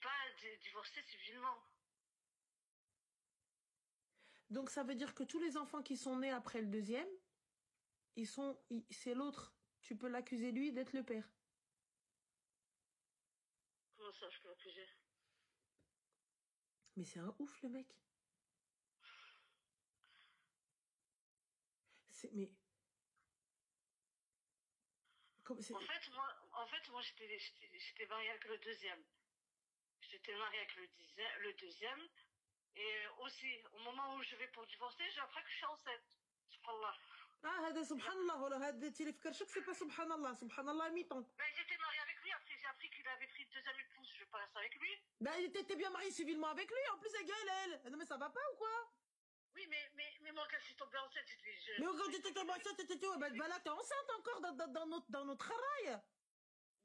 pas divorcé civilement. Donc ça veut dire que tous les enfants qui sont nés après le deuxième, c'est l'autre. Tu peux l'accuser lui d'être le père. Comment ça, je peux l'accuser? Mais c'est un ouf le mec. Mais En fait, moi, j'étais mariée avec le deuxième. J'étais mariée avec le deuxième. Et aussi, au moment où je vais pour divorcer, j'ai appris que je suis enceinte. Subhanallah. Ah, هذا سبحان الله ولا هذا تي فكرشك c'est pas سبحان الله mi-temps. Ben, j'étais mariée avec lui, après j'ai appris qu'il avait pris une deuxième épouse, je vais pas rester avec lui. Ben, t'étais bien mariée civilement avec lui, en plus elle gueule, elle. Non mais ça va pas ou quoi? Oui, mais moi, quand je suis tombée enceinte, Mais quand tu étais tombée enceinte, ben là t'es enceinte encore dans notre travail.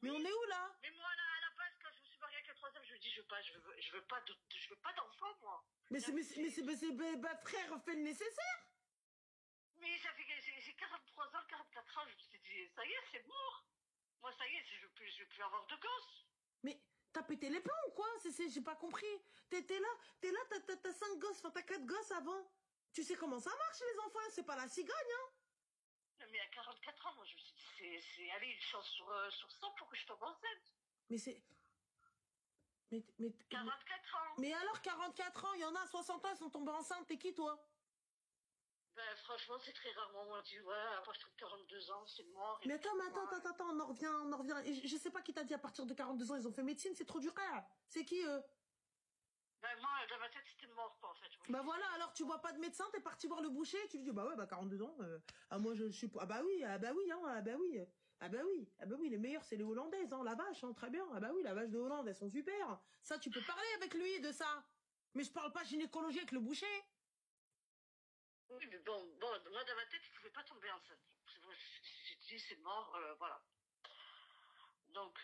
Mais on est où là? Mais moi, à la base, quand je me suis mariée avec le troisième, je me dis, je veux pas d'enfant, moi. Mais frère, fais le nécessaire. Mais j'ai 43 ans, 44 ans, je me suis dit, ça y est, c'est mort. Moi, ça y est, je veux plus avoir de gosses. Mais t'as pété les plombs ou quoi? J'ai pas compris. T'es là, t'as 5 gosses, enfin t'as 4 gosses avant. Tu sais comment ça marche les enfants, c'est pas la cigogne, hein? Non, mais à 44 ans, moi, je me suis dit, c'est aller une chance sur 100 pour que je tombe enceinte. Mais c'est... Mais 44 ans. Mais alors, 44 ans, il y en a 60 ans, ils sont tombés enceintes. T'es qui, toi? Ben, franchement, c'est très rarement. On dit, ouais, à partir de 42 ans, c'est mort. Mais attends, on en revient. Et je sais pas qui t'a dit à partir de 42 ans, ils ont fait médecine, c'est trop dur. C'est qui, eux? Ben, moi, dans ma tête, c'était mort, quoi, en fait. Bah voilà, alors tu vois pas de médecin, t'es parti voir le boucher, tu lui dis, bah ouais, bah 42 ans, moi je suis... Ah bah oui, les meilleurs, c'est les Hollandaises, hein, la vache, hein, très bien. Ah bah oui, la vache de Hollande, elles sont super. Ça, tu peux parler avec lui de ça. Mais je parle pas gynécologie avec le boucher. Oui, mais bon, moi, dans ma tête, il pouvait pas tomber enceinte. J'ai dit, c'est mort, voilà. Donc,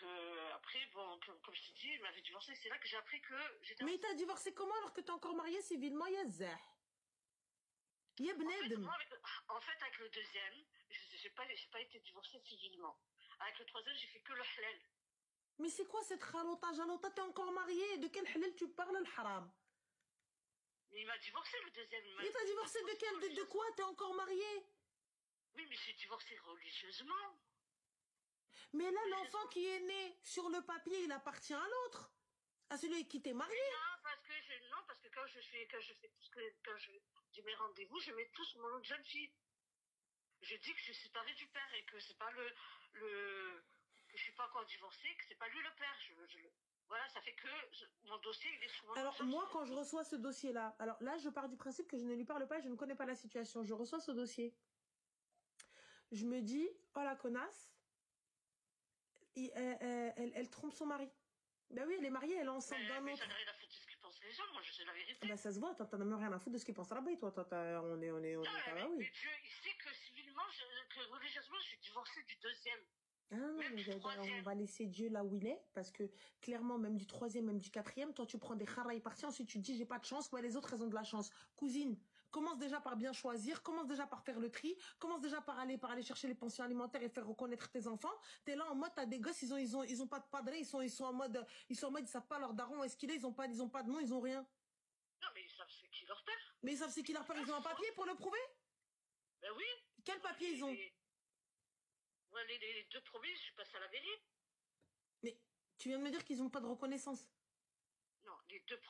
après, bon, comme je t'ai dit, il m'avait divorcé, c'est là que j'ai appris que j'étais Mais t'as divorcé comment alors que t'es encore mariée civilement, Yazah? En fait, avec le deuxième, j'ai pas été divorcée civilement. Avec le troisième, j'ai fait que le halal. Mais c'est quoi cette halota, jalota? T'es encore mariée? De quel halal tu parles, le haram? Mais il m'a divorcé, le deuxième. Mais t'as divorcé de quoi? T'es encore mariée? Oui, mais j'ai divorcé religieusement. Mais là, l'enfant qui est né sur le papier, il appartient à l'autre. À celui qui t'est marié. Non, parce que quand j'ai mes rendez-vous, je mets tout sur mon autre jeune fille. Je dis que je suis séparée du père et que c'est pas que je suis pas encore divorcée, que c'est pas lui le père. Voilà, ça fait que mon dossier, il est sur mon Alors, moi, quand je reçois ce dossier-là, alors là, je pars du principe que je ne lui parle pas, je ne connais pas la situation. Je reçois ce dossier. Je me dis, oh la connasse, elle trompe son mari. Ben oui, elle est mariée, elle est enceinte d'un autre. J'en ai rien à foutre de ce qu'ils pensent les gens, moi je sais la vérité. Ben ça se voit, t'en as même rien à foutre de ce qu'ils pensent à la bas toi, on est, bah oui. Mais Dieu, il sait que civilement, que religieusement, je suis divorcée du deuxième. Ah non, mais on va laisser Dieu là où il est, parce que clairement, même du troisième, même du quatrième, toi tu prends des kharaïs partis, ensuite tu te dis j'ai pas de chance, ouais les autres elles ont de la chance. Cousine, commence déjà par bien choisir, commence déjà par faire le tri, commence déjà par aller chercher les pensions alimentaires et faire reconnaître tes enfants. T'es là en mode, t'as des gosses, ils ont pas de padré, ils sont en mode, ils savent pas leur daron où est-ce qu'il est, ils ont pas de nom, ils ont rien. Non mais ils savent c'est qui leur père. Mais ils savent c'est qui leur père, ils ont un papier pour le prouver? Ben oui. Quel papier ils ont? Les deux premiers, je suis passée à la mairie. Mais tu viens de me dire qu'ils ont pas de reconnaissance. Non, les deux